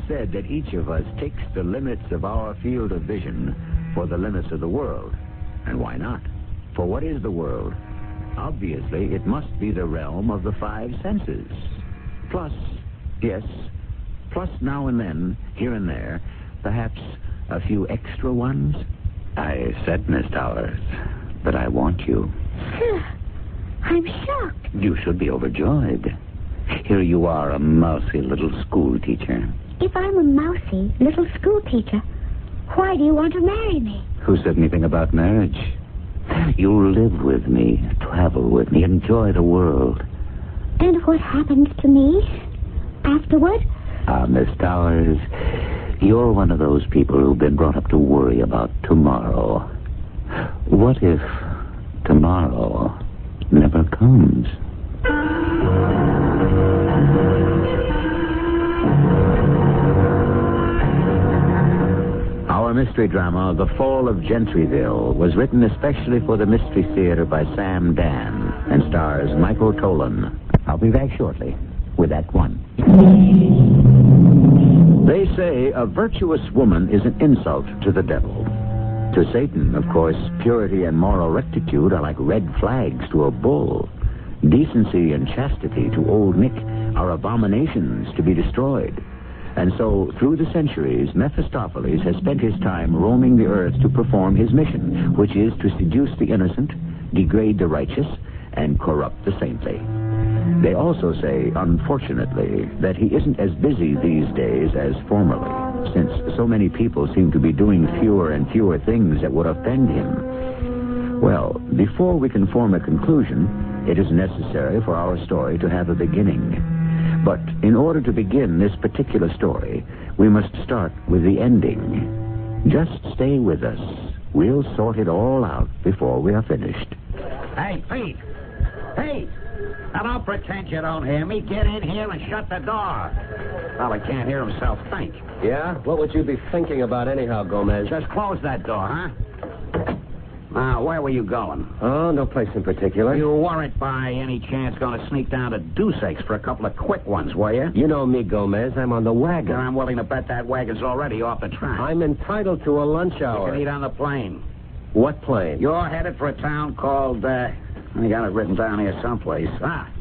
said that each of us takes the limits of our field of vision for the limits of the world. And why not? For what is the world? Obviously, it must be the realm of the five senses. Plus, yes, plus now and then, here and there, perhaps a few extra ones. I said, Miss Towers, that I want you. I'm shocked. You should be overjoyed. Here you are, a mousy little school teacher. If I'm a mousy little school teacher, why do you want to marry me? Who said anything about marriage? You'll live with me, travel with me, enjoy the world. And what happens to me afterward? Miss Towers, you're one of those people who've been brought up to worry about tomorrow. What if tomorrow never comes? Our mystery drama, The Fall of Gentryville, was written especially for the Mystery Theater by Sam Dan and stars Michael Tolan. I'll be back shortly with Act One. They say a virtuous woman is an insult to the devil. To Satan, of course, purity and moral rectitude are like red flags to a bull. Decency and chastity to Old Nick are abominations to be destroyed. And so, through the centuries, Mephistopheles has spent his time roaming the earth to perform his mission, which is to seduce the innocent, degrade the righteous, and corrupt the saintly. They also say, unfortunately, that he isn't as busy these days as formerly, since so many people seem to be doing fewer and fewer things that would offend him. Well, before we can form a conclusion, it is necessary for our story to have a beginning. But in order to begin this particular story, we must start with the ending. Just stay with us. We'll sort it all out before we are finished. Hey, Pete! Pete! Now, don't pretend you don't hear me. Get in here and shut the door. Well, he can't hear himself think. Yeah? What would you be thinking about anyhow, Gomez? Just close that door, huh? Now, where were you going? Oh, no place in particular. You weren't by any chance going to sneak down to Deuce's for a couple of quick ones, were you? You know me, Gomez. I'm on the wagon. And I'm willing to bet that wagon's already off the track. I'm entitled to a lunch hour. You can eat on the plane. What plane? You're headed for a town called, I got it written down here someplace.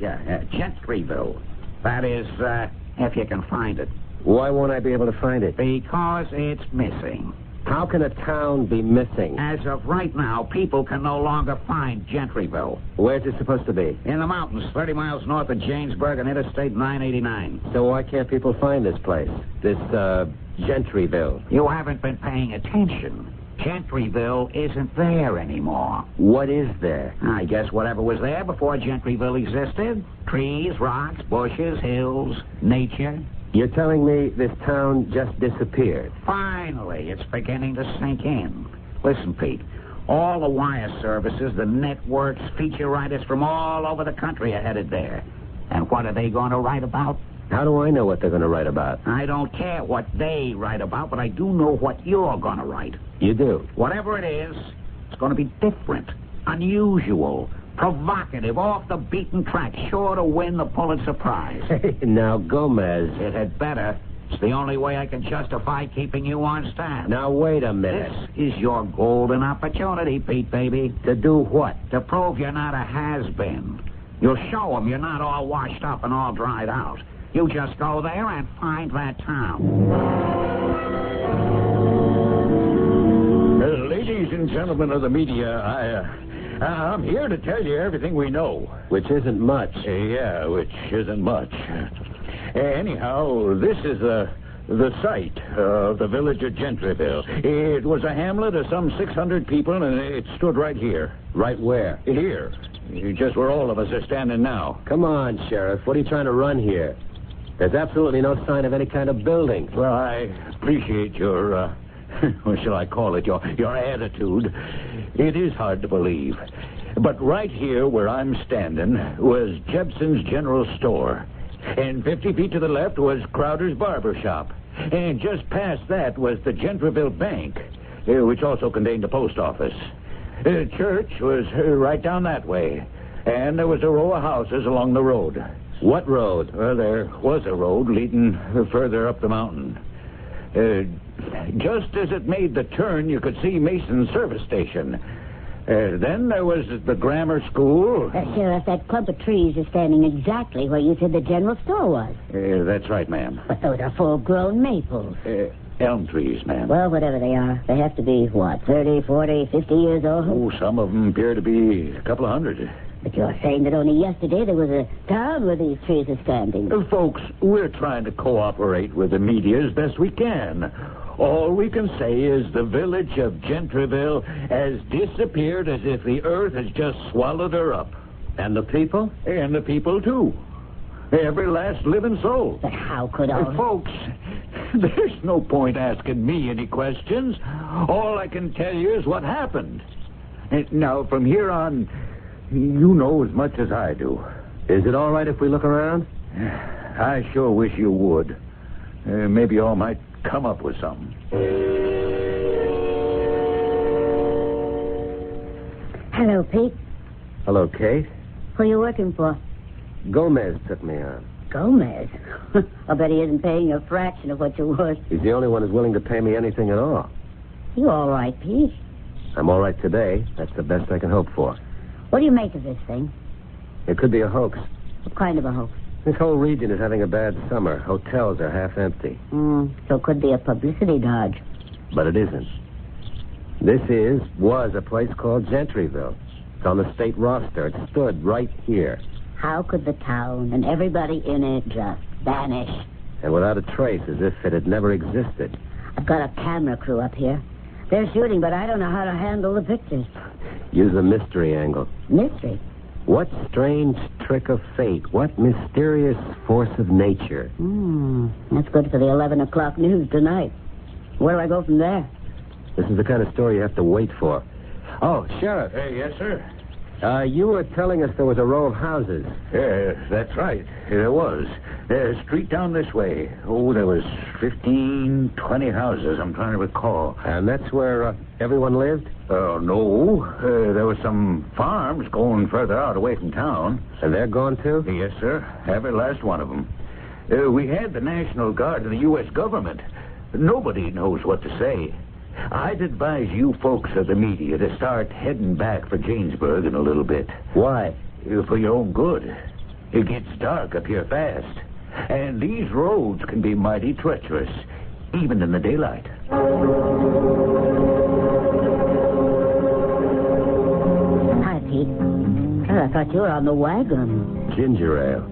Gentryville. That is, if you can find it. Why won't I be able to find it? Because it's missing. How can a town be missing? As of right now, people can no longer find Gentryville. Where's it supposed to be? In the mountains, 30 miles north of Jamesburg on Interstate 989. So why can't people find this place? This, Gentryville? You haven't been paying attention. Gentryville isn't there anymore. What is there? I guess whatever was there before Gentryville existed. Trees, rocks, bushes, hills, nature. You're telling me this town just disappeared? Finally, it's beginning to sink in. Listen, Pete, all the wire services, the networks, feature writers from all over the country are headed there. And what are they going to write about? How do I know what they're going to write about? I don't care what they write about, but I do know what you're going to write. You do? Whatever it is, it's going to be different, unusual, provocative, off the beaten track, sure to win the Pulitzer Prize. Hey, now, Gomez. It had better. It's the only way I can justify keeping you on staff. Now, wait a minute. This is your golden opportunity, Pete, baby. To do what? To prove you're not a has-been. You'll show them you're not all washed up and all dried out. You just go there and find that town. Ladies and gentlemen of the media, I'm here to tell you everything we know. Which isn't much. Which isn't much. Anyhow, this is the site of the village of Gentryville. It was a hamlet of some 600 people, and it stood right here. Right where? Here. Just where all of us are standing now. Come on, Sheriff. What are you trying to run here? There's absolutely no sign of any kind of building. Well, I appreciate your, what shall I call it, your attitude. It is hard to believe. But right here where I'm standing was Jebson's General Store. And 50 feet to the left was Crowder's Barber Shop. And just past that was the Gentryville Bank, which also contained the post office. The church was right down that way. And there was a row of houses along the road. What road? Well, there was a road leading further up the mountain. Just as it made the turn, you could see Mason's service station. Then there was the grammar school. Sheriff, that clump of trees is standing exactly where you said the general store was. That's right, ma'am. But those are full-grown maples. Elm trees, ma'am. Well, whatever they are, they have to be, 30, 40, 50 years old? Oh, some of them appear to be a couple of hundred. But you're saying that only yesterday there was a town where these trees are standing. Folks, we're trying to cooperate with the media as best we can. All we can say is the village of Gentryville has disappeared as if the earth has just swallowed her up. And the people? And the people, too. Every last living soul. But how could all... Folks, there's no point asking me any questions. All I can tell you is what happened. Now, from here on, you know as much as I do. Is it all right if we look around? I sure wish you would. Maybe you all might come up with something. Hello, Pete. Hello, Kate. Who are you working for? Gomez took me on. Gomez? I bet he isn't paying you a fraction of what you're worth. He's the only one who's willing to pay me anything at all. You all right, Pete? I'm all right today. That's the best I can hope for. What do you make of this thing? It could be a hoax. What kind of a hoax? This whole region is having a bad summer. Hotels are half empty. So it could be a publicity dodge. But it isn't. This was a place called Gentryville. It's on the state roster. It stood right here. How could the town and everybody in it just vanish? And without a trace, as if it had never existed. I've got a camera crew up here. They're shooting, but I don't know how to handle the pictures. Use the mystery angle. Mystery? What strange trick of fate? What mysterious force of nature? That's good for the 11 o'clock news tonight. Where do I go from there? This is the kind of story you have to wait for. Oh, Sheriff. Yes, sir? You were telling us there was a row of houses. That's right. There was. Street down this way. Oh, there was 15, 20 houses, I'm trying to recall. And that's where everyone lived? No. There were some farms going further out away from town. And they're gone, too? Yes, sir. Every last one of them. We had the National Guard and the U.S. government. Nobody knows what to say. I'd advise you folks of the media to start heading back for Jamesburg in a little bit. Why? For your own good. It gets dark up here fast. And these roads can be mighty treacherous, even in the daylight. Hi, Pete. Oh, I thought you were on the wagon. Ginger ale.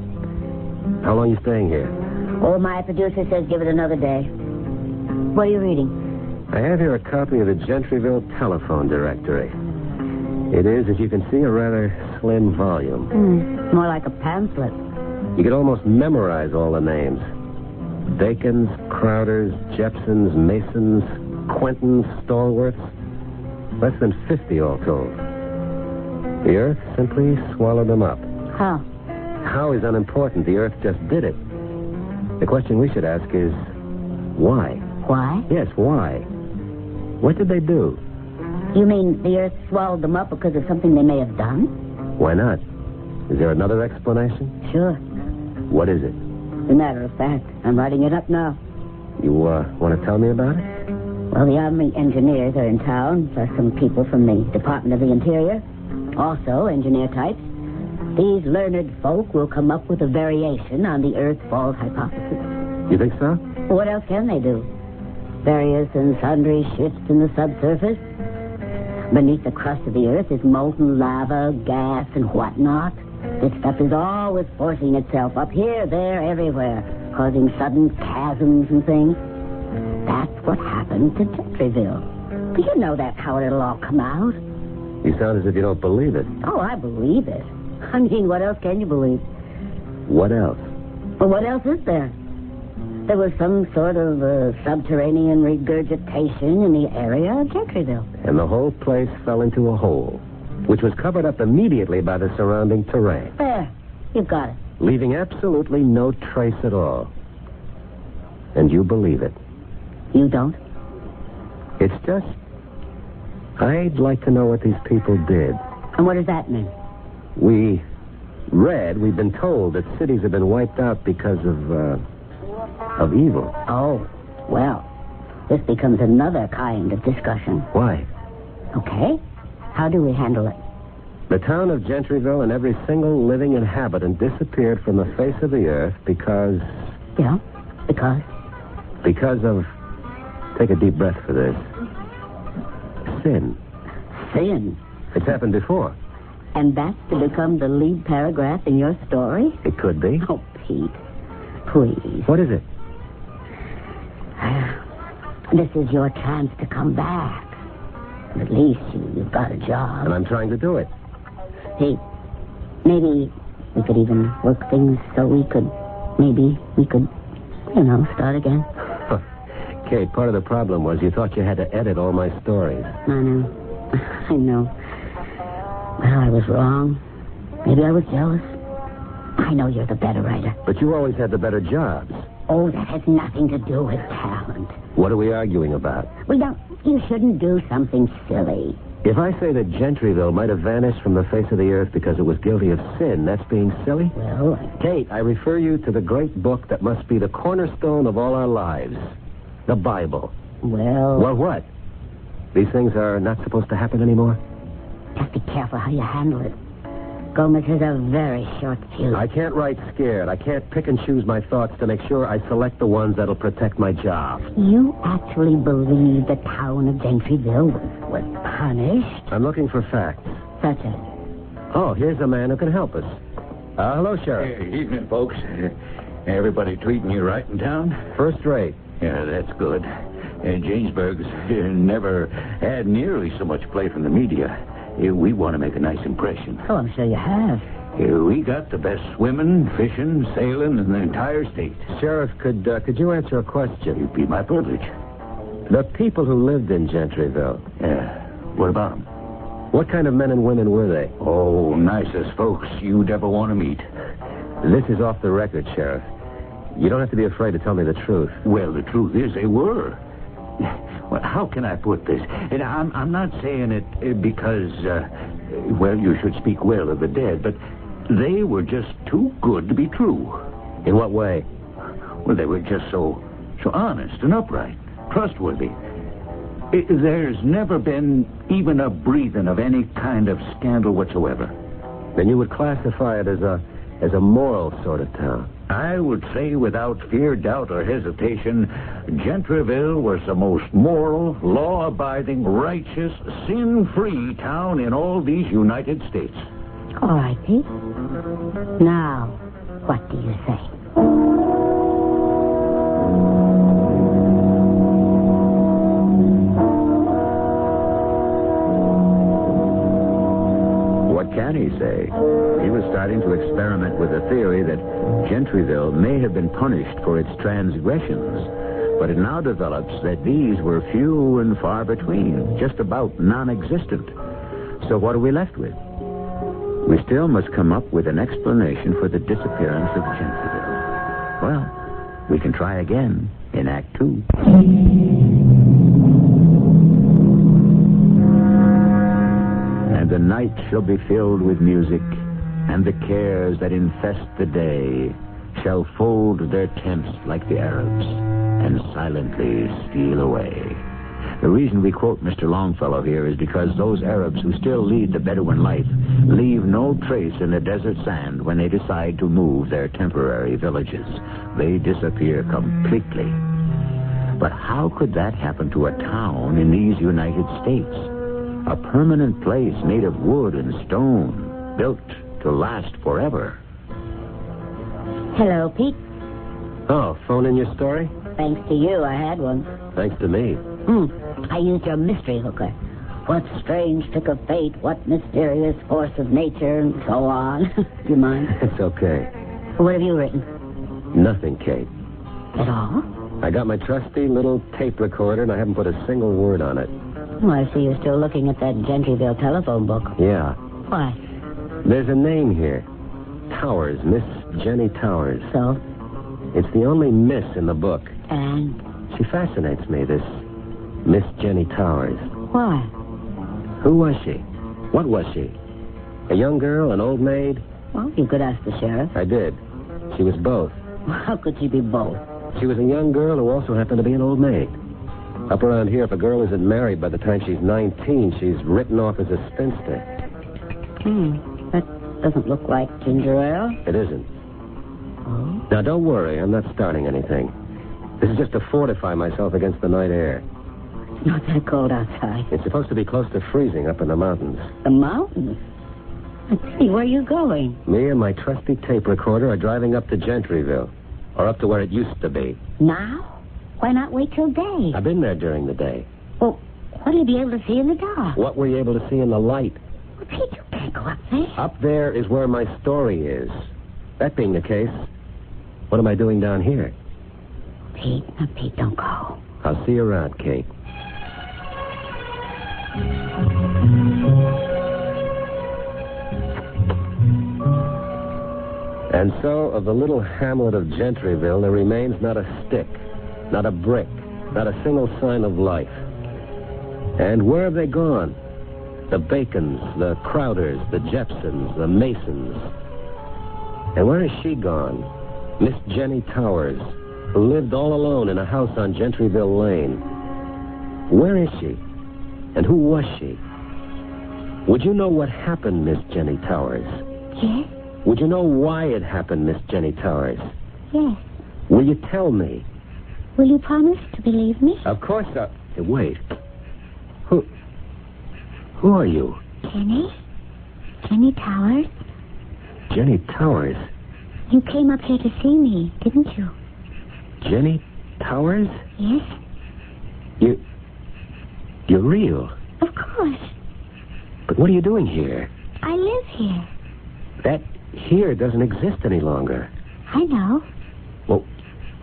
How long are you staying here? Oh, my producer says give it another day. What are you reading? I have here a copy of the Gentryville telephone directory. It is, as you can see, a rather slim volume. More like a pamphlet. You could almost memorize all the names. Bacons, Crowders, Jepsons, Masons, Quentons, Stallworths. Less than 50 all told. The earth simply swallowed them up. How? How is unimportant. The earth just did it. The question we should ask is, why? Why? Yes, why? What did they do? You mean the earth swallowed them up because of something they may have done? Why not? Is there another explanation? Sure. What is it? As a matter of fact, I'm writing it up now. You want to tell me about it? Well, the Army engineers are in town, plus some people from the Department of the Interior. Also, engineer types. These learned folk will come up with a variation on the Earth falls hypothesis. You think so? Well, what else can they do? Various and sundry shifts in the subsurface. Beneath the crust of the Earth is molten lava, gas, and whatnot. This stuff is always forcing itself up here, there, everywhere, causing sudden chasms and things. That's what happened to Gentryville. Do you know that's how it'll all come out? You sound as if you don't believe it. Oh, I believe it. I mean, what else can you believe? What else? Well, what else is there? There was some sort of subterranean regurgitation in the area of Gentryville. And the whole place fell into a hole, which was covered up immediately by the surrounding terrain. There. You've got it. Leaving absolutely no trace at all. And you believe it. You don't? It's just... I'd like to know what these people did. And what does that mean? We've been told that cities have been wiped out because of evil. Oh, well, this becomes another kind of discussion. Why? Okay. How do we handle it? The town of Gentryville and every single living inhabitant disappeared from the face of the earth because... Yeah, because? Because of... Take a deep breath for this. Sin. Sin? It's happened before. And that's to become the lead paragraph in your story? It could be. Oh, Pete, please. What is it? This is your chance to come back. At least you've got a job. And I'm trying to do it. Pete, maybe we could even work things so we could, start again. Kate, part of the problem was you thought you had to edit all my stories. I know. Well, I was wrong. Maybe I was jealous. I know you're the better writer. But you always had the better jobs. Oh, that has nothing to do with talent. What are we arguing about? You shouldn't do something silly. If I say that Gentryville might have vanished from the face of the earth because it was guilty of sin, that's being silly? Well, Kate, I refer you to the great book that must be the cornerstone of all our lives. The Bible. Well, what? These things are not supposed to happen anymore? Just be careful how you handle it. Gomez has a very short fuse. I can't write scared. I can't pick and choose my thoughts to make sure I select the ones that'll protect my job. You actually believe the town of Gentryville was punished? I'm looking for facts. Such as? Oh, here's a man who can help us. Hello, Sheriff. Evening, folks. Everybody treating you right in town? First rate. Yeah, that's good. Jamesburg's never had nearly so much play from the media. We want to make a nice impression. Oh, I'm sure you have. We got the best swimming, fishing, sailing in the entire state. Sheriff, could you answer a question? It'd be my privilege. The people who lived in Gentryville. Yeah. What about them? What kind of men and women were they? Oh, nicest folks you'd ever want to meet. This is off the record, Sheriff. You don't have to be afraid to tell me the truth. Well, the truth is they were. Well, how can I put this? And I'm not saying it because, you should speak well of the dead, but they were just too good to be true. In what way? Well, they were just so honest and upright, trustworthy. There's never been even a breathing of any kind of scandal whatsoever. Then you would classify it as a moral sort of town. I would say without fear, doubt, or hesitation, Gentryville was the most moral, law-abiding, righteous, sin-free town in all these United States. All right, Pete. Now, what do you say? What can he say? He was starting to experiment with the theory that Gentryville may have been punished for its transgressions, but it now develops that these were few and far between, just about non-existent. So what are we left with? We still must come up with an explanation for the disappearance of Gentryville. Well, we can try again in Act 2. And the night shall be filled with music, and the cares that infest the day shall fold their tents like the Arabs and silently steal away. The reason we quote Mr. Longfellow here is because those Arabs who still lead the Bedouin life leave no trace in the desert sand when they decide to move their temporary villages. They disappear completely. But how could that happen to a town in these United States? A permanent place made of wood and stone, built to last forever. Hello, Pete. Oh, phone in your story? Thanks to you, I had one. Thanks to me. I used your mystery hooker. What strange trick of fate, what mysterious force of nature, and so on. Do you mind? It's okay. What have you written? Nothing, Kate. At all? I got my trusty little tape recorder, and I haven't put a single word on it. Oh, I see you're still looking at that Gentryville telephone book. Yeah. Why? There's a name here. Towers, Miss Jenny Towers. So? It's the only miss in the book. And? She fascinates me, this Miss Jenny Towers. Why? Who was she? What was she? A young girl, an old maid? Well, you could ask the sheriff. I did. She was both. How could she be both? She was a young girl who also happened to be an old maid. Up around here, if a girl isn't married by the time she's 19, she's written off as a spinster. That doesn't look like ginger ale. It isn't. Oh? Now, don't worry. I'm not starting anything. This is just to fortify myself against the night air. It's not that cold outside. It's supposed to be close to freezing up in the mountains. The mountains? Let's see, where are you going? Me and my trusty tape recorder are driving up to Gentryville. Or up to where it used to be. Now? Why not wait till day? I've been there during the day. Well, what will you be able to see in the dark? What were you able to see in the light? Well, Pete, you can't go up there. Up there is where my story is. That being the case, what am I doing down here? Pete, don't go. I'll see you around, Kate. And so, of the little hamlet of Gentryville, there remains not a stick, not a brick, not a single sign of life. And where have they gone? The Bacons, the Crowders, the Jepsons, the Masons. And where has she gone? Miss Jenny Towers, who lived all alone in a house on Gentryville Lane. Where is she? And who was she? Would you know what happened, Miss Jenny Towers? Yes? Would you know why it happened, Miss Jenny Towers? Yes. Will you tell me? Will you promise to believe me? Of course I... Hey, wait. Who are you? Jenny? Jenny Towers? Jenny Towers? You came up here to see me, didn't you? Jenny Towers? Yes. You're real. Of course. But what are you doing here? I live here. That here doesn't exist any longer. I know. Well,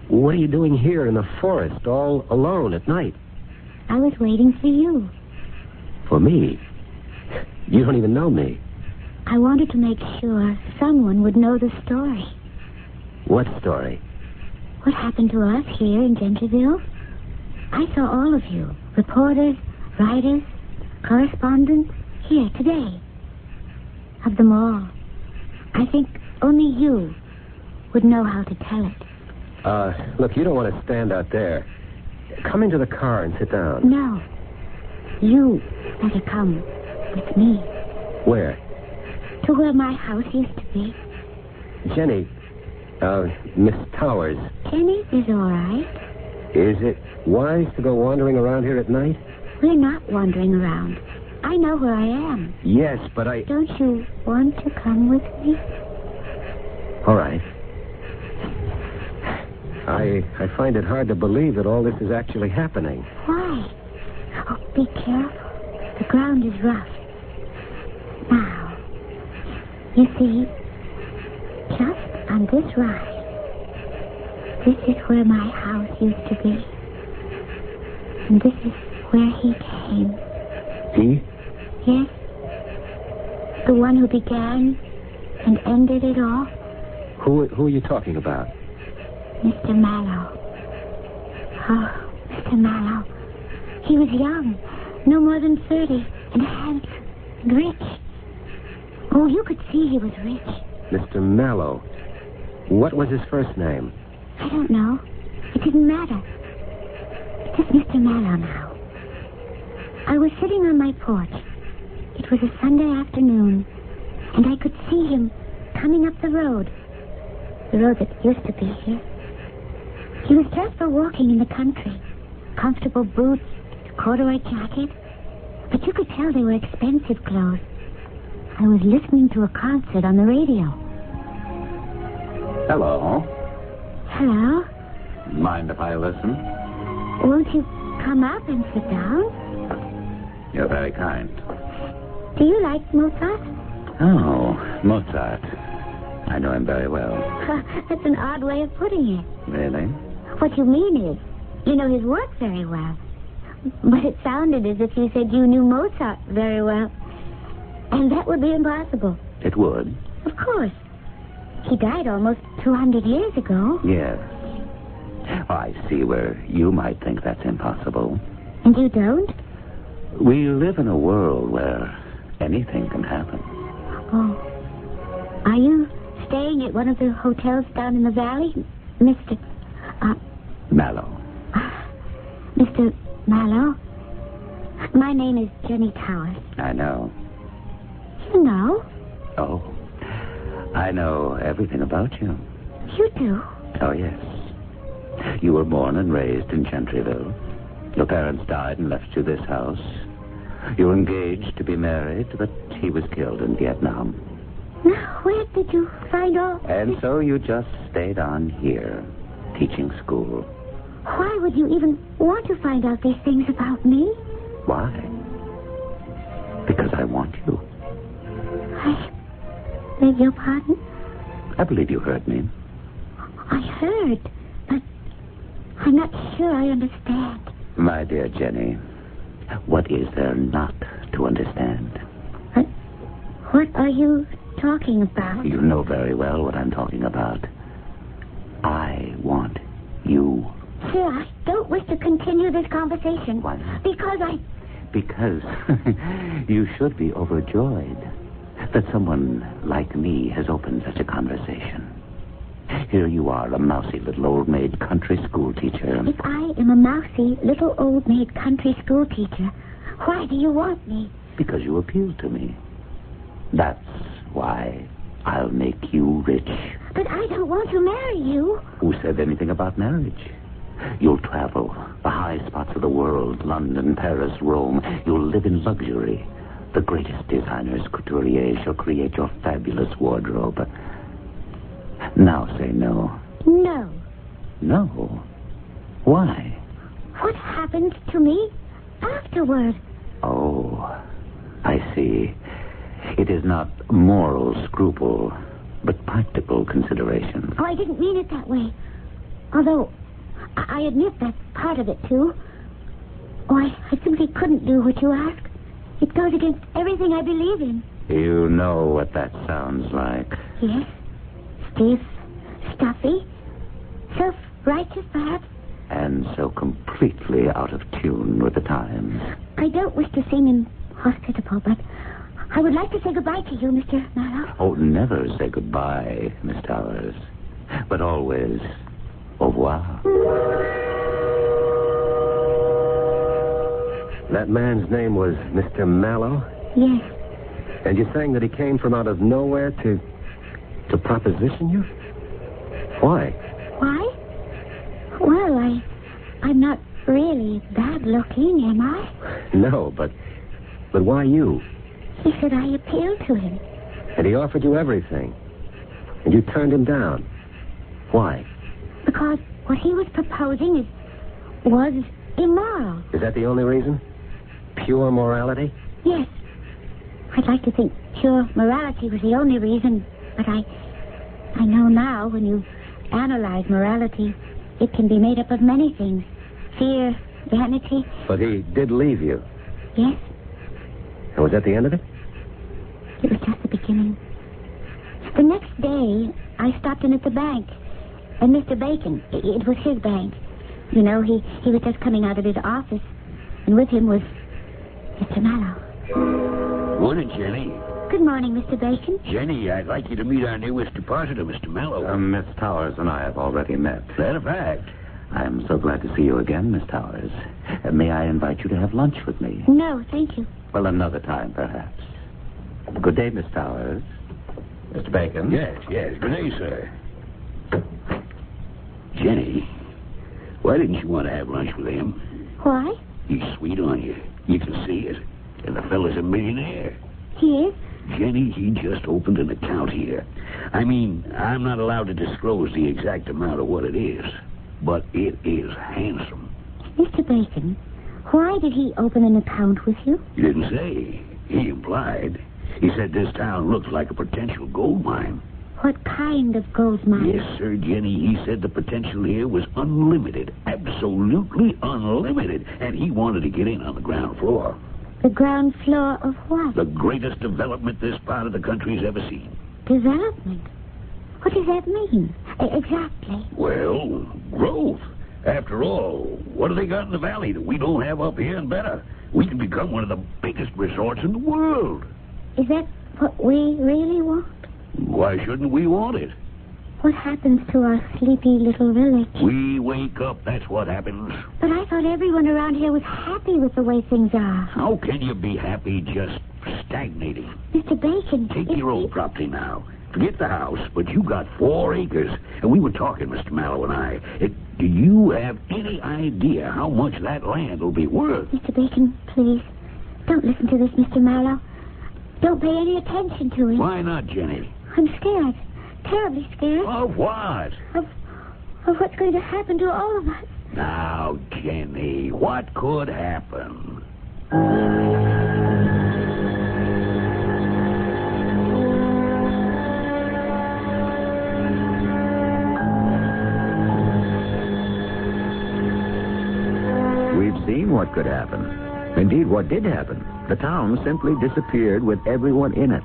what are you doing here in the forest, all alone at night? I was waiting for you. For me? You don't even know me. I wanted to make sure someone would know the story. What story? What happened to us here in Gentryville? I saw all of you, reporters, writers, correspondents, here today. Of them all, I think only you would know how to tell it. Look, you don't want to stand out there. Come into the car and sit down. No. You better come with me. Where? To where my house used to be. Jenny, Miss Towers. Jenny is all right. Is it wise to go wandering around here at night? We're not wandering around. I know where I am. Yes, but Don't you want to come with me? All right. I find it hard to believe that all this is actually happening. Why? Oh, be careful. The ground is rough. Now, you see, just on this rise, this is where my house used to be. And this is where he came. He? Yes. The one who began and ended it all. Who are you talking about? Mr. Mallow. Oh, Mr. Mallow. He was young, no more than 30, and handsome and rich. Oh, you could see he was rich. Mr. Mallow. What was his first name? I don't know. It didn't matter. It's just Mr. Mallow now. I was sitting on my porch. It was a Sunday afternoon, and I could see him coming up the road that used to be here. He was dressed for walking in the country. Comfortable boots, corduroy jacket. But you could tell they were expensive clothes. I was listening to a concert on the radio. Hello. Hello? Mind if I listen? Won't you come up and sit down? You're very kind. Do you like Mozart? Oh, Mozart. I know him very well. That's an odd way of putting it. Really? What you mean is, you know his work very well. But it sounded as if you said you knew Mozart very well. And that would be impossible. It would? Of course. He died almost 200 years ago. Yes. Oh, I see where you might think that's impossible. And you don't? We live in a world where anything can happen. Oh. Are you staying at one of the hotels down in the valley, Mr. Mallow. Mr. Mallow. My name is Jenny Towers. I know. You know? Oh, I know everything about you. You do? Oh, yes. You were born and raised in Gentryville. Your parents died and left you this house. You were engaged to be married, but he was killed in Vietnam. Now, where did you find all... And so you just stayed on here, teaching school. Why would you even want to find out these things about me? Why? Because I want you. I beg your pardon? I believe you heard me. I heard, but I'm not sure I understand. My dear Jenny, what is there not to understand? What are you talking about? You know very well what I'm talking about. I want you. Sir, I don't wish to continue this conversation. Why not? Because you should be overjoyed that someone like me has opened such a conversation. Here you are, a mousy little old-maid country school teacher. If I am a mousy little old-maid country school teacher, why do you want me? Because you appeal to me. That's why I'll make you rich. But I don't want to marry you. Who said anything about marriage? You'll travel the high spots of the world, London, Paris, Rome. You'll live in luxury. The greatest designers, couturiers, shall create your fabulous wardrobe. Now say no. No. No? Why? What happens to me afterward? Oh, I see. It is not moral scruple, but practical consideration. Oh, I didn't mean it that way. Although, I admit that's part of it, too. Oh, I simply couldn't do what you ask. It goes against everything I believe in. You know what that sounds like. Yes. Stiff, stuffy, self-righteous, perhaps. And so completely out of tune with the times. I don't wish to seem inhospitable, but I would like to say goodbye to you, Mr. Mallow. Oh, never say goodbye, Miss Towers. But always, au revoir. That man's name was Mr. Mallow? Yes. And you're saying that he came from out of nowhere to proposition you? Why? Why? Well, I'm not really bad looking, am I? No, but why you? He said I appealed to him. And he offered you everything. And you turned him down. Why? Because what he was proposing was immoral. Is that the only reason? Pure morality? Yes. I'd like to think pure morality was the only reason, but I know now when you analyze morality, it can be made up of many things. Fear, vanity. But he did leave you. Yes. And was that the end of it? It was just the beginning. The next day, I stopped in at the bank. And Mr. Bacon, it was his bank. You know, he was just coming out of his office. And with him was Mr. Mallow. Morning, Jenny. Good morning, Mr. Bacon. Jenny, I'd like you to meet our newest depositor, Mr. Mallow. Miss Towers and I have already met. That a fact. I'm so glad to see you again, Miss Towers. May I invite you to have lunch with me? No, thank you. Well, another time, perhaps. Good day, Miss Towers. Mr. Bacon? Yes. Good day, sir. Jenny, why didn't you want to have lunch with him? Why? He's sweet on you. You can see it. And the fella's a millionaire. He is? Jenny, he just opened an account here. I mean, I'm not allowed to disclose the exact amount of what it is, but it is handsome. Mr. Bacon, why did he open an account with you? He didn't say. He implied. He said this town looks like a potential gold mine. What kind of gold mine? Yes, sir, Jenny. He said the potential here was unlimited. Absolutely unlimited. And he wanted to get in on the ground floor. The ground floor of what? The greatest development this part of the country's ever seen. Development? What does that mean? Exactly. Well, growth. After all, what do they got in the valley that we don't have up here and better? We can become one of the biggest resorts in the world. Is that what we really want? Why shouldn't we want it? What happens to our sleepy little village? We wake up, that's what happens. But I thought everyone around here was happy with the way things are. How can you be happy just stagnating? Mr. Bacon... Take your own property now. Forget the house, but you got 4 acres. And we were talking, Mr. Mallow and I. Do you have any idea how much that land will be worth? Mr. Bacon, please, don't listen to this, Mr. Mallow. Don't pay any attention to it. Why not, Jenny? I'm scared. Terribly scared. Of what? Of what's going to happen to all of us. Now, Jenny, what could happen? We've seen what could happen. Indeed, what did happen. The town simply disappeared with everyone in it.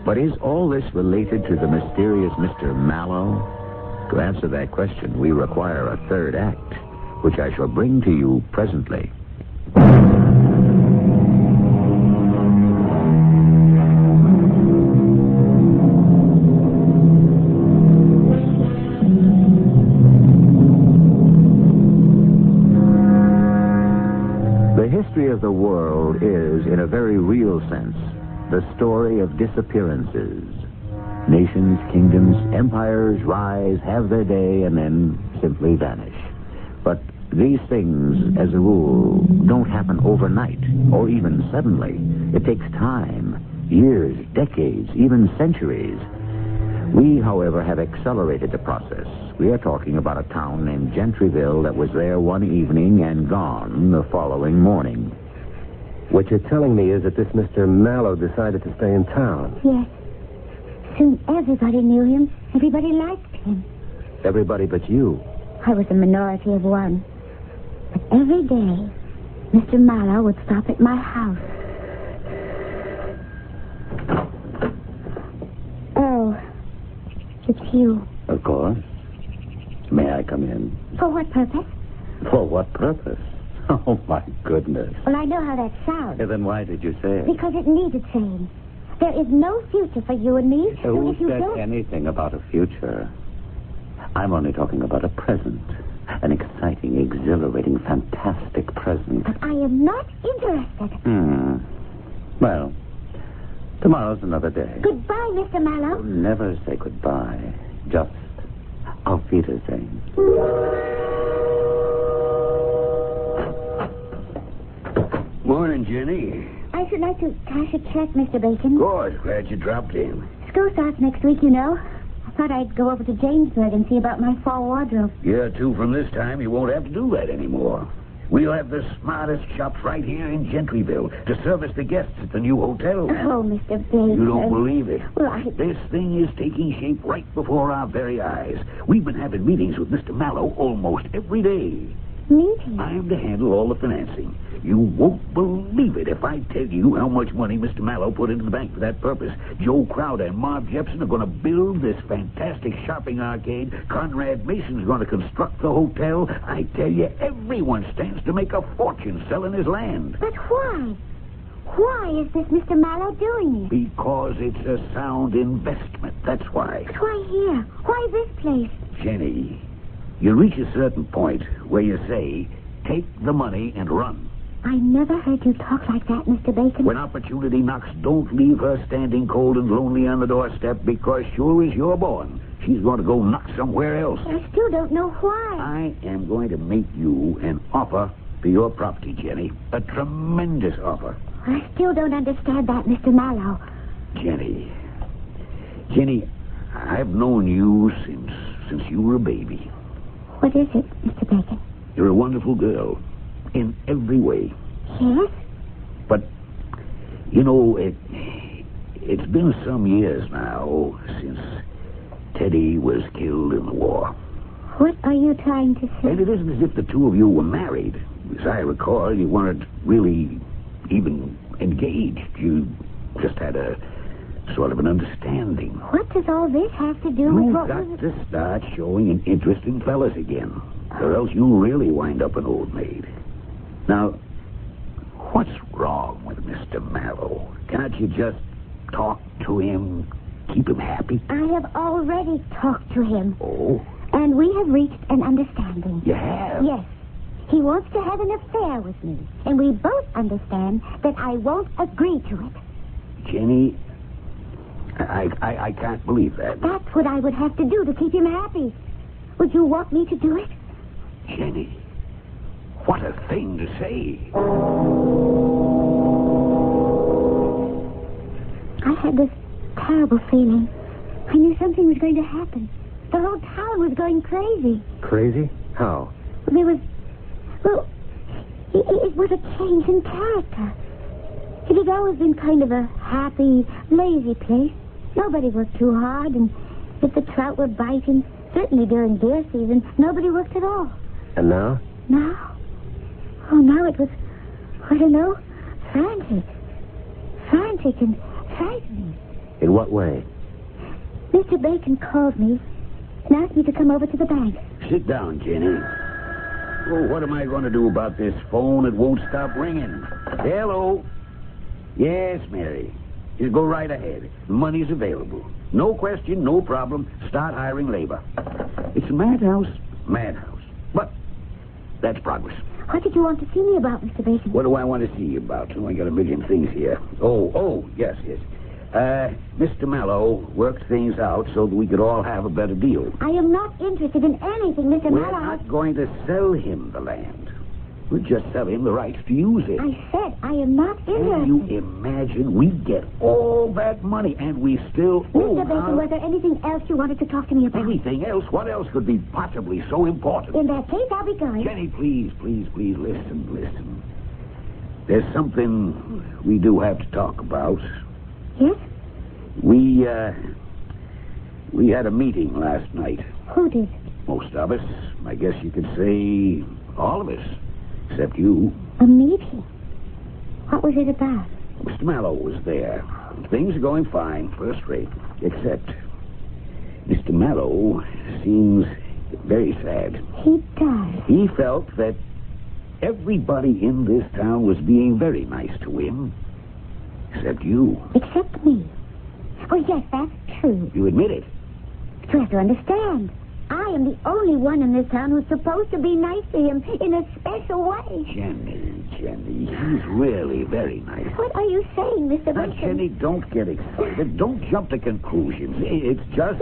But is all this related to the mysterious Mr. Mallow? To answer that question, we require a third act, which I shall bring to you presently. The history of the world is, in a very real sense, the story of disappearances. Nations, kingdoms, empires rise, have their day, and then simply vanish. But these things, as a rule, don't happen overnight or even suddenly. It takes time, years, decades, even centuries. We, however, have accelerated the process. We are talking about a town named Gentryville that was there one evening and gone the following morning. What you're telling me is that this Mr. Mallow decided to stay in town. Yes. Soon everybody knew him. Everybody liked him. Everybody but you. I was a minority of one. But every day, Mr. Mallow would stop at my house. Oh, it's you. Of course. May I come in? For what purpose? For what purpose? Oh, my goodness. Well, I know how that sounds. Then why did you say it? Because it needed saying. There is no future for you and me. Who if you said don't... anything about a future? I'm only talking about a present. An exciting, exhilarating, fantastic present. But I am not interested. Well, tomorrow's another day. Goodbye, Mr. Mallow. Never say goodbye. Just auf Wiedersehen. Morning, Jenny. I should like to cash a check, Mr. Bacon. Good. Glad you dropped in. School starts next week, you know. I thought I'd go over to Jamesburg and see about my fall wardrobe. Yeah, too, from this time, you won't have to do that anymore. We'll have the smartest shops right here in Gentryville to service the guests at the new hotel. Oh, Mr. Bacon. You don't believe it? Well, This thing is taking shape right before our very eyes. We've been having meetings with Mr. Mallow almost every day. Meeting? I'm to handle all the financing. You won't believe it if I tell you how much money Mr. Mallow put into the bank for that purpose. Joe Crowder and Marv Jepson are going to build this fantastic shopping arcade. Conrad Mason's going to construct the hotel. I tell you, everyone stands to make a fortune selling his land. But why? Why is this Mr. Mallow doing it? Because it's a sound investment, that's why. But why here? Why this place? Jenny, you reach a certain point where you say, take the money and run. I never heard you talk like that, Mr. Bacon. When opportunity knocks, don't leave her standing cold and lonely on the doorstep, because sure as you're born, she's going to go knock somewhere else. I still don't know why. I am going to make you an offer for your property, Jenny. A tremendous offer. I still don't understand that, Mr. Mallow. Jenny, I've known you since you were a baby. What is it, Mr. Bacon? You're a wonderful girl. In every way. Yes? But, you know, it's been some years now since Teddy was killed in the war. What are you trying to say? And it isn't as if the two of you were married. As I recall, you weren't really even engaged. You just had a sort of an understanding. What does all this have to do with You've what got was... to start showing an interest in fellas again, or else you'll really wind up an old maid. Now, what's wrong with Mr. Mallow? Can't you just talk to him, keep him happy? I have already talked to him. Oh? And we have reached an understanding. You have? Yes. He wants to have an affair with me. And we both understand that I won't agree to it. Jenny, I can't believe that. That's what I would have to do to keep him happy. Would you want me to do it? Jenny, what a thing to say. I had this terrible feeling. I knew something was going to happen. The whole town was going crazy. Crazy? How? There was... Well, it was a change in character. It had always been kind of a happy, lazy place. Nobody worked too hard, and if the trout were biting, certainly during deer season, nobody worked at all. And now? Now? Oh, now it was, I don't know, frantic. Frantic and frightening. In what way? Mr. Bacon called me and asked me to come over to the bank. Sit down, Jenny. Oh, what am I going to do about this phone? It won't stop ringing. Hello? Yes, Mary. Just go right ahead. Money's available. No question, no problem. Start hiring labor. It's a madhouse. Madhouse. But that's progress. What did you want to see me about, Mr. Bacon? What do I want to see you about? Oh, I got a million things here. Oh, yes. Mr. Mallow worked things out so that we could all have a better deal. I am not interested in anything, Mr. We're Mallow. not going to sell him the land. We'll just sell him the rights to use it. I said I am not interested. Can you imagine? We get all that money, and we still owe... Mr. Bacon, was there anything else you wanted to talk to me about? Anything else? What else could be possibly so important? In that case, I'll be going. Jenny, please, listen. There's something we do have to talk about. Yes? We had a meeting last night. Who did? Most of us. I guess you could say all of us. Except you. A meeting? What was it about? Mr. Mallow was there. Things are going fine, first rate. Except Mr. Mallow seems very sad. He does. He felt that everybody in this town was being very nice to him. Except you. Except me. Oh, yes, that's true. You admit it. But you have to understand. I am the only one in this town who's supposed to be nice to him in a special way. Jenny, he's really very nice. What are you saying, Mr. Now, Bacon? Jenny, don't get excited. Don't jump to conclusions. It's just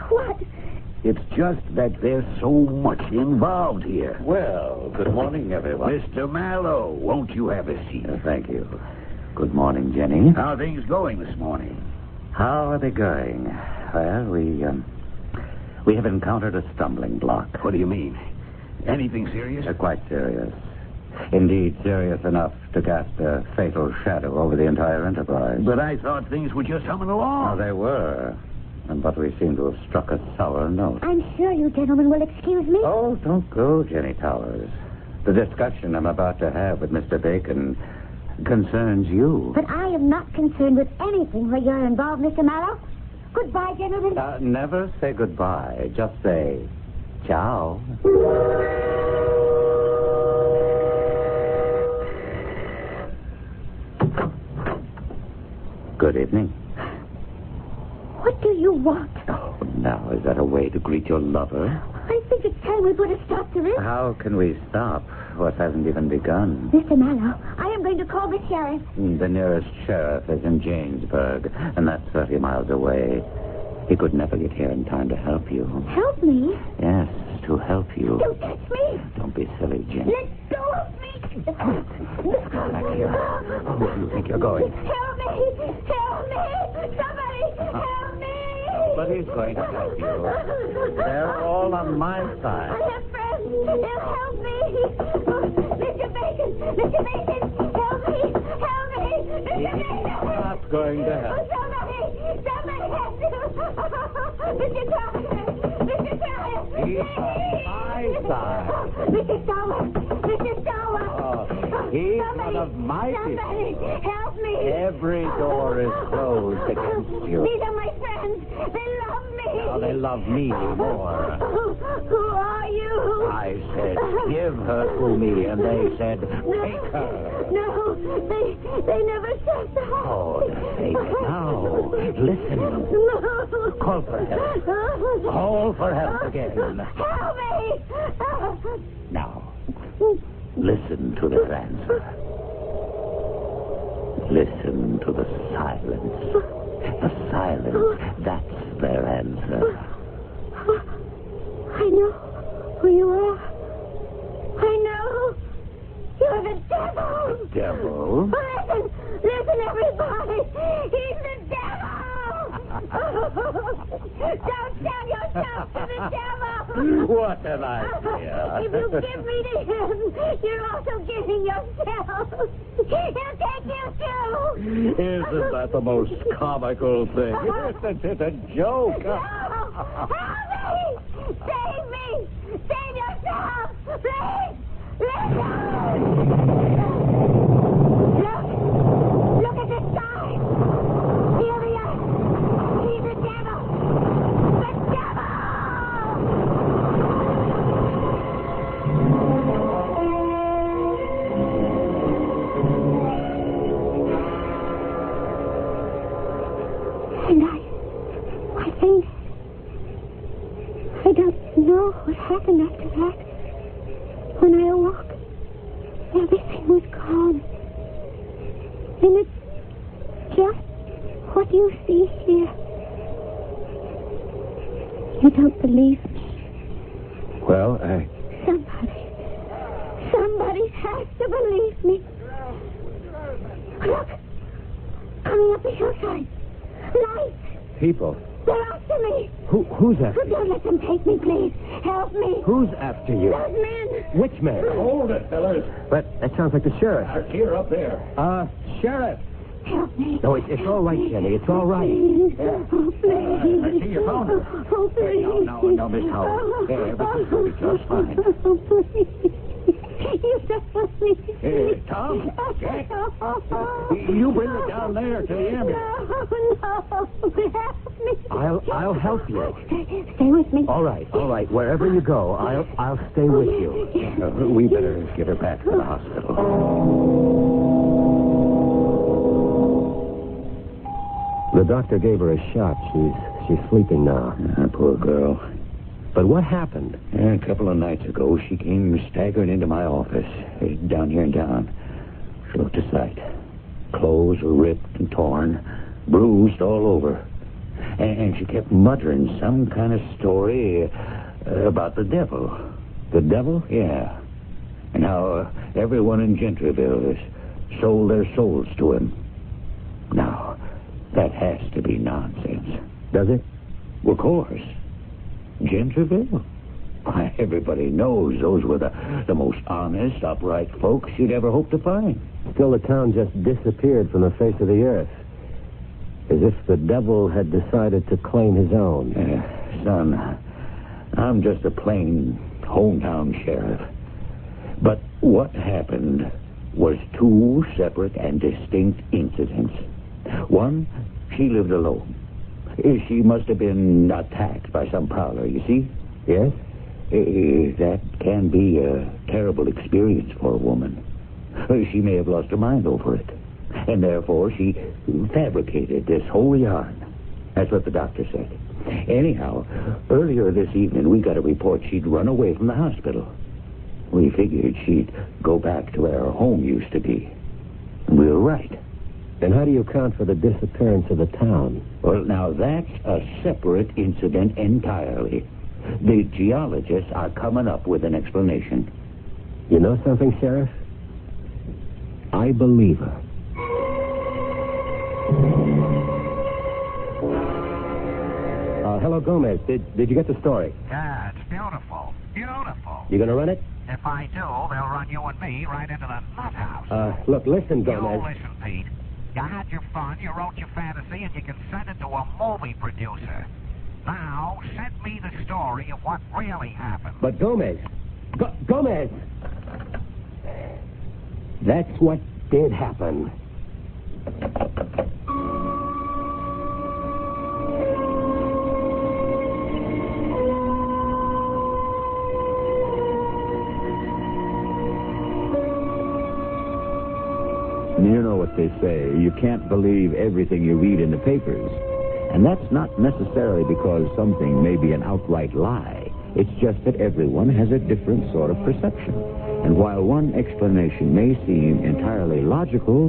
what? It's just that there's so much involved here. Well, good morning, everyone. Mr. Mallow, won't you have a seat? Thank you. Good morning, Jenny. How are things going this morning? How are they going? Well, we have encountered a stumbling block. What do you mean? Anything serious? Quite serious. Indeed, serious enough to cast a fatal shadow over the entire enterprise. But I thought things were just humming along. They were. But we seem to have struck a sour note. I'm sure you gentlemen will excuse me. Oh, don't go, Jenny Towers. The discussion I'm about to have with Mr. Bacon concerns you. But I am not concerned with anything where you're involved, Mr. Mallow. Goodbye, gentlemen. Never say goodbye. Just say ciao. Good evening. What do you want? Oh, now, is that a way to greet your lover? I think it's time we put a stop to this. How can we stop what hasn't even begun? Mr. Mallow, I am going to call the sheriff. The nearest sheriff is in Jamesburg, and that's 30 miles away. He could never get here in time to help you. Help me? Yes, to help you. Don't touch me. Don't be silly, Jenny. Let go of me. Come back here. Where do you think you're going? Help me. Help me. Somebody help me. Nobody's going to help you. They're all on my side. I have friends. They'll help me. Mr. Bacon. Mr. Bacon. Help me. Help me. Mr. Bacon. Not going to help. Somebody has to. Mr. Thomas. Mr. Thomas. He's on my side. Mr. Thomas. Mr. Thomas. Oh, he's one of my people. Somebody help me. Every door is closed against you. These are my friends. They love me. Now they love me more. Who are you? I said, give her to me, and they said, take her. No, they never said that. Oh, say it now. listen. No. Call for help. Call for help again. Help me! Now, listen to their answer. Listen to the silence. The silence, that's their answer. I know who you are. I know. You're the devil. The devil? Listen, everybody. He's the devil. Don't sell yourself to the devil. What an idea. If you give me to him, you're also giving yourself. He'll take you too. Isn't that the most comical thing? Isn't it a joke? No! Help me! Save me! Save yourself! Please! Listen! Look at the sky! Feel the earth! He's the devil! The devil! And I think I don't know what happened after that. When I awoke, everything was calm. And it's just what you see here. You don't believe me? Well, Somebody has to believe me. Look! Coming up the hillside. Lights! people. They're after me. Who's after you? Don't let them take me, please. Help me. Who's after you? Those men. Which man? Hold it, fellas. But that sounds like the sheriff. Here, up there. Sheriff. Help me. No, it's all right, Jenny. It's all right. Please. Oh, please. I see your phone. Oh, please. No, Miss Howard. Everything's going to be just fine. Oh, please. You don't believe me. Hey, Tom, Jack, you bring her down there to the ambulance. No. Help me. I'll help you. Stay with me. All right. Wherever you go, I'll stay with you. We better get her back to the hospital. The doctor gave her a shot. She's sleeping now. Poor girl. But what happened? A couple of nights ago, she came staggering into my office, down here in town. She looked a sight. Clothes were ripped and torn, bruised all over. And she kept muttering some kind of story about the devil. The devil? Yeah. And how everyone in Gentryville has sold their souls to him. Now, that has to be nonsense. Does it? Well, of course. Gentryville? Why, everybody knows those were the most honest, upright folks you'd ever hope to find. Still, the town just disappeared from the face of the earth. As if the devil had decided to claim his own. Son, I'm just a plain hometown sheriff. But what happened was two separate and distinct incidents. One, she lived alone. She must have been attacked by some prowler, you see? Yes? That can be a terrible experience for a woman. She may have lost her mind over it. And therefore, she fabricated this whole yarn. That's what the doctor said. Anyhow, earlier this evening, we got a report she'd run away from the hospital. We figured she'd go back to where her home used to be. And we were right. Then how do you account for the disappearance of the town? Well, now, that's a separate incident entirely. The geologists are coming up with an explanation. You know something, Sheriff? I believe her. Hello, Gomez. Did you get the story? Yeah, it's beautiful. Beautiful. You gonna run it? If I do, they'll run you and me right into the nut house. Look, listen, You Gomez. listen, Pete. You had your fun, you wrote your fantasy, and you can send it to a movie producer. Now, send me the story of what really happened. But Gomez. Gomez! That's what did happen. You know what they say. You can't believe everything you read in the papers. And that's not necessarily because something may be an outright lie. It's just that everyone has a different sort of perception. And while one explanation may seem entirely logical,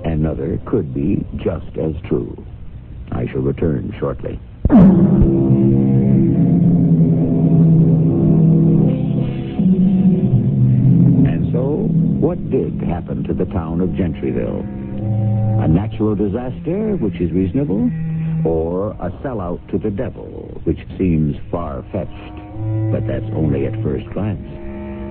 another could be just as true. I shall return shortly. And so, what did happen to the town of Gentryville? A natural disaster, which is reasonable, or a sellout to the devil, which seems far-fetched, but that's only at first glance.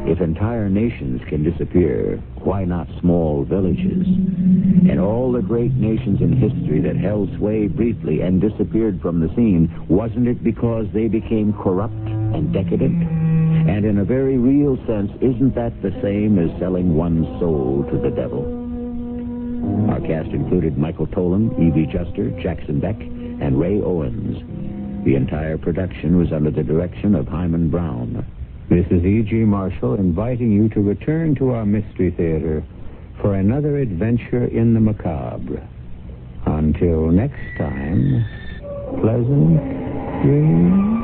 If entire nations can disappear, why not small villages? And all the great nations in history that held sway briefly and disappeared from the scene, wasn't it because they became corrupt and decadent? And in a very real sense, isn't that the same as selling one's soul to the devil? Our cast included Michael Tolan, Evie Juster, Jackson Beck, and Ray Owens. The entire production was under the direction of Himan Brown. This is E.G. Marshall inviting you to return to our Mystery Theater for another adventure in the macabre. Until next time, pleasant dreams.